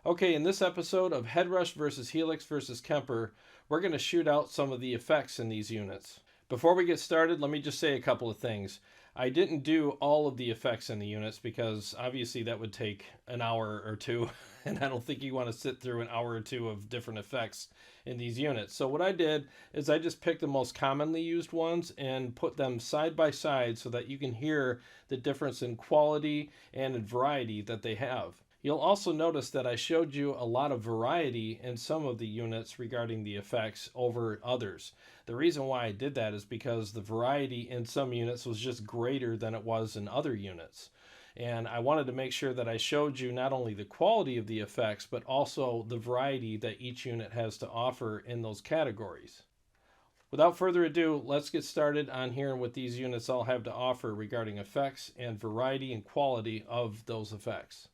Okay, in this episode of Headrush versus Helix versus Kemper, we're going to shoot out some of the effects in these units. Before we get started, let me just say a couple of things. I didn't do all of the effects in the units because obviously that would take an hour or two, and I don't think you want to sit through an hour or two of different effects in these units. So what I did is I just picked the most commonly used ones and put them side by side so that you can hear the difference in quality and in variety that they have. You'll also notice that I showed you a lot of variety in some of the units regarding the effects over others. The reason why I did that is because the variety in some units was just greater than it was in other units. And I wanted to make sure that I showed you not only the quality of the effects, but also the variety that each unit has to offer in those categories. Without further ado, let's get started on hearing what these units all have to offer regarding effects and variety and quality of those effects.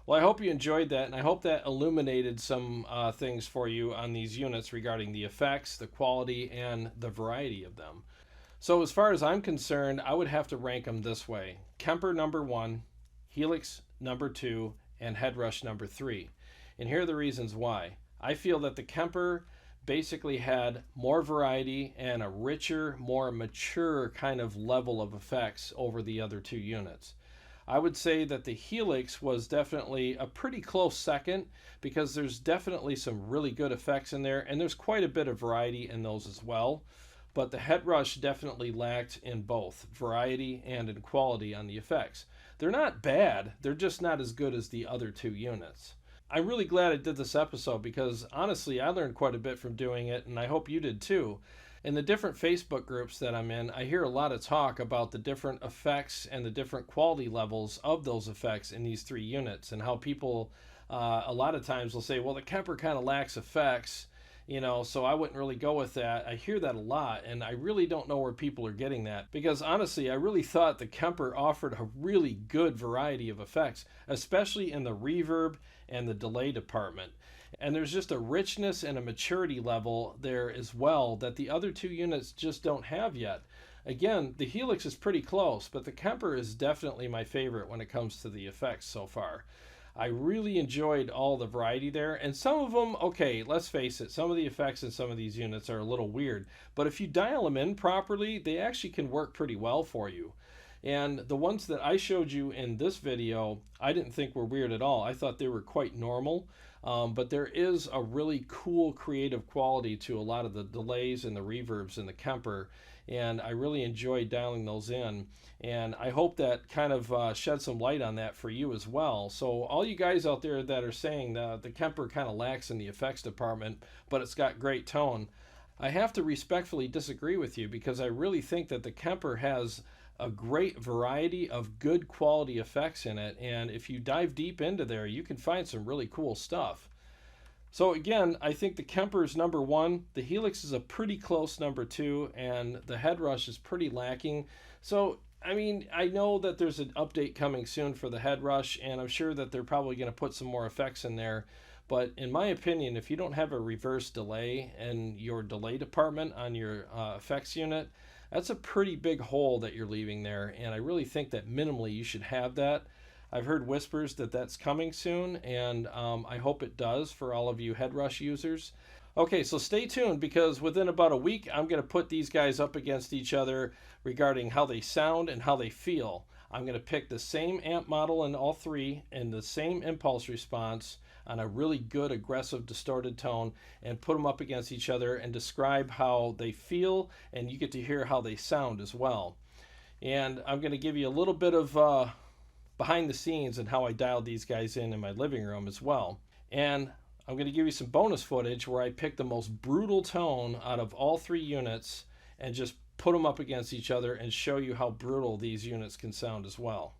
Well, I hope you enjoyed that, and I hope that illuminated some things for you on these units regarding the effects, the quality, and the variety of them. So as far as I'm concerned, I would have to rank them this way. Kemper number 1, Helix number 2, and Headrush number 3. And here are the reasons why. I feel that the Kemper basically had more variety and a richer, more mature kind of level of effects over the other two units. I would say that the Helix was definitely a pretty close second because there's definitely some really good effects in there, and there's quite a bit of variety in those as well. But the Headrush definitely lacked in both variety and in quality on the effects. They're not bad, they're just not as good as the other two units. I'm really glad I did this episode because honestly I learned quite a bit from doing it, and I hope you did too. In the different Facebook groups that I'm in, I hear a lot of talk about the different effects and the different quality levels of those effects in these three units, and how people a lot of times will say, well, the Kemper kind of lacks effects, you know, so I wouldn't really go with that. I hear that a lot, and I really don't know where people are getting that, because honestly I really thought the Kemper offered a really good variety of effects, especially in the reverb and the delay department. And there's just a richness and a maturity level there as well that the other two units just don't have yet. Again, the Helix is pretty close, but the Kemper is definitely my favorite when it comes to the effects so far. I really enjoyed all the variety there, and some of them, okay, let's face it, some of the effects in some of these units are a little weird, but if you dial them in properly, they actually can work pretty well for you. And the ones that I showed you in this video, I didn't think were weird at all. I thought they were quite normal. But there is a really cool creative quality to a lot of the delays and the reverbs in the Kemper, and I really enjoyed dialing those in, and I hope that kind of shed some light on that for you as well. So all you guys out there that are saying the Kemper kind of lacks in the effects department, but it's got great tone, I have to respectfully disagree with you, because I really think that the Kemper has a great variety of good quality effects in it, and if you dive deep into there you can find some really cool stuff. So again, I think the Kemper is number 1, the Helix is a pretty close number 2, and the Headrush is pretty lacking. So I mean, I know that there's an update coming soon for the Headrush, and I'm sure that they're probably going to put some more effects in there, but in my opinion, if you don't have a reverse delay in your delay department on your effects unit, that's a pretty big hole that you're leaving there, and I really think that minimally you should have that. I've heard whispers that that's coming soon, and I hope it does for all of you Headrush users. Okay, so stay tuned, because within about a week I'm going to put these guys up against each other regarding how they sound and how they feel. I'm going to pick the same amp model in all three and the same impulse response on a really good aggressive distorted tone, and put them up against each other and describe how they feel, and you get to hear how they sound as well. And I'm going to give you a little bit of behind the scenes and how I dialed these guys in my living room as well. And I'm going to give you some bonus footage where I picked the most brutal tone out of all three units and just put them up against each other and show you how brutal these units can sound as well.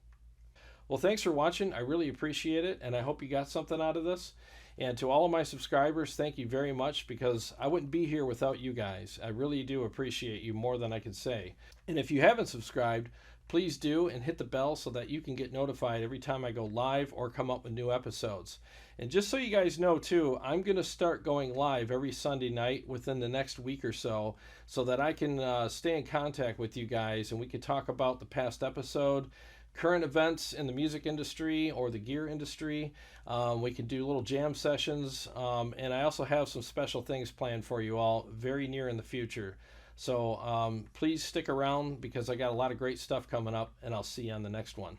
Well, thanks for watching. I really appreciate it, and I hope you got something out of this. And to all of my subscribers, thank you very much, because I wouldn't be here without you guys. I really do appreciate you more than I can say. And if you haven't subscribed, please do, and hit the bell so that you can get notified every time I go live or come up with new episodes. And just so you guys know too, I'm going to start going live every Sunday night within the next week or so that I can stay in contact with you guys, and we can talk about the past episode, current events in the music industry or the gear industry. We can do little jam sessions, and I also have some special things planned for you all very near in the future. So please stick around, because I got a lot of great stuff coming up, and I'll see you on the next one.